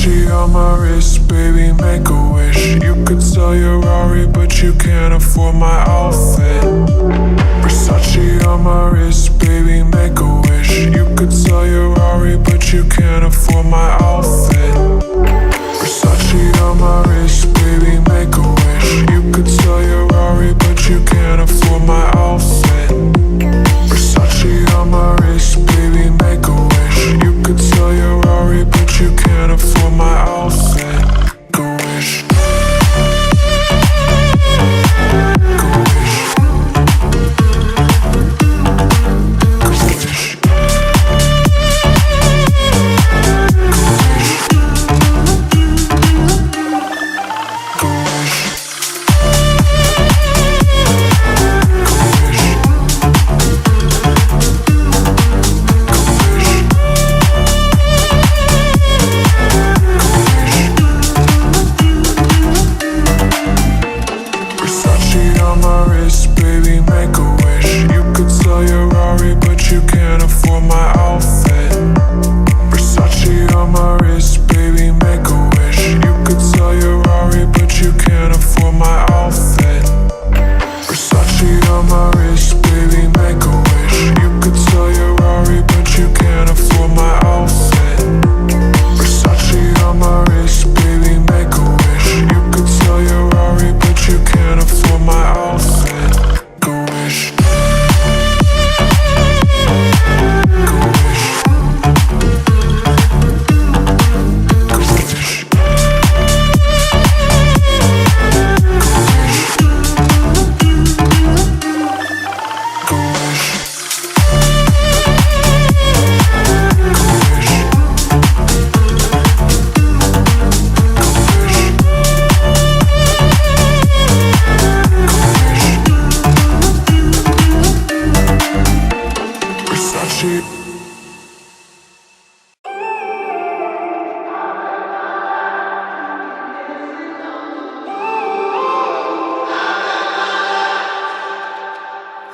Versace on my wrist, baby, make a wish. You could sell your Rari, but you can't afford my outfit. Versace on my wrist, baby, make a wish. You could sell your Rari, but you can't afford my outfit. Versace on my wrist, baby, make a wish. You could sell your Rari, but you can't afford my outfit. Versace on my wrist, baby, make a wish. You could sell your Rari, but you can't afford my outfit. Go wish. Go wish. Go wish.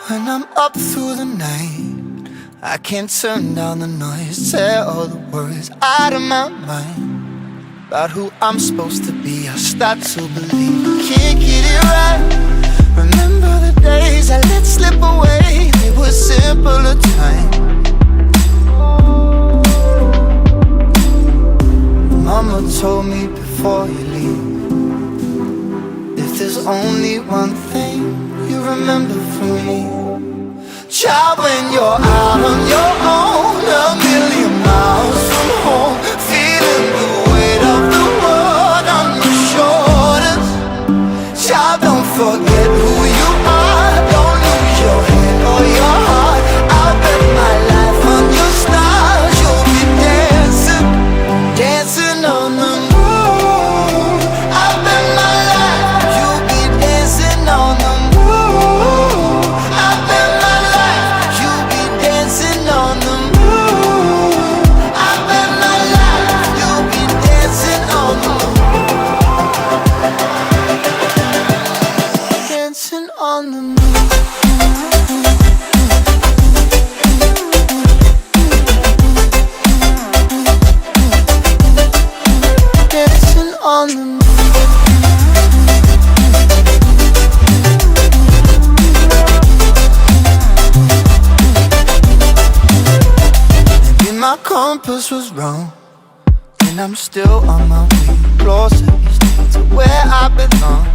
When I'm up through the night, I can't turn down the noise. Say all the words out of my mind about who I'm supposed to be. I start to believe I can't get it right. Remember the days I let slip away. They were simpler times. Mama told me before you leave, if there's only one thing you remember from me, child, when you're out on your own, a million miles from home, feeling the weight of the world on your shoulders. Child, don't forget who you are. Don't lose your head or your heart. I'll bet my life on your stars. You'll be dancing, dancing on the moon. I'll bet my life you'll be dancing on the moon. I'll bet my life you'll be dancing on the moon. I'll bet my life you'll be dancing on the moon. Dancing on the moon. Dancing on the moon. Maybe my compass was wrong, and I'm still on my way closer each day to where I belong.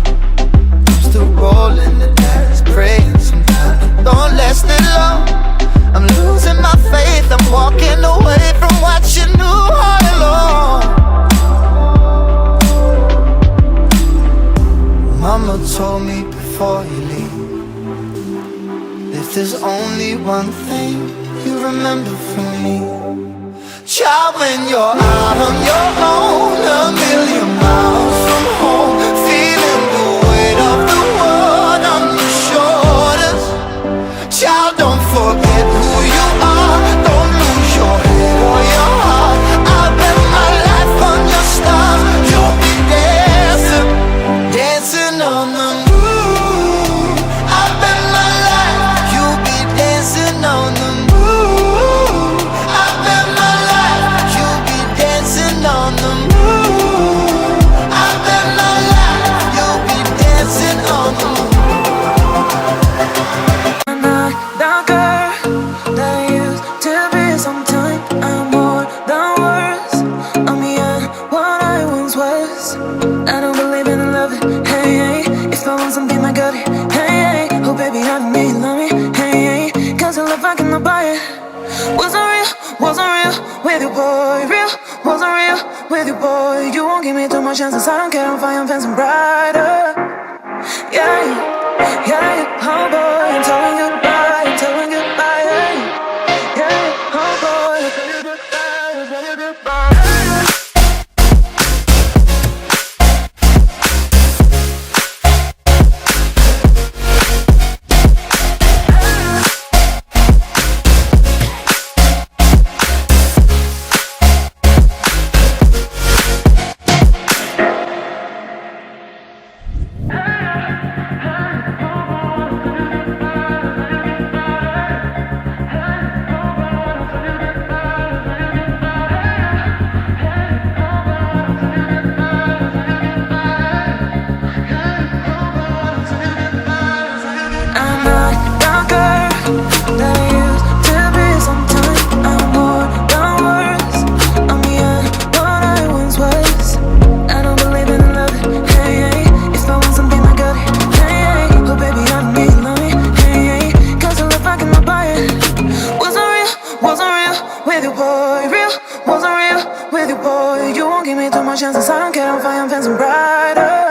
I'm still rolling the dice, praying sometimes it don't last that long. I'm losing my faith, I'm walking away from what you knew all along. Mama told me before you leave, if there's only one thing you remember from me, child, when you're out on your own, a million miles from home, feeling the weight of the world on your shoulders. Child, don't forget who you are. Don't lose your head or your heart. I'll bet my life on your stars. You'll be dancing, dancing on the moon. I'll bet my life you'll be dancing on the moon. I'll bet my life you'll be dancing. real with you, boy. You won't give me too much chances. I don't care if I am fancy brighter. Yeah, yeah, oh boy, I'm telling goodbye, I'm telling goodbye. Yeah, yeah, oh boy, I'm telling goodbye, I'm telling goodbye. With you, boy, you won't give me too much chances. I don't care if I am fancy brighter.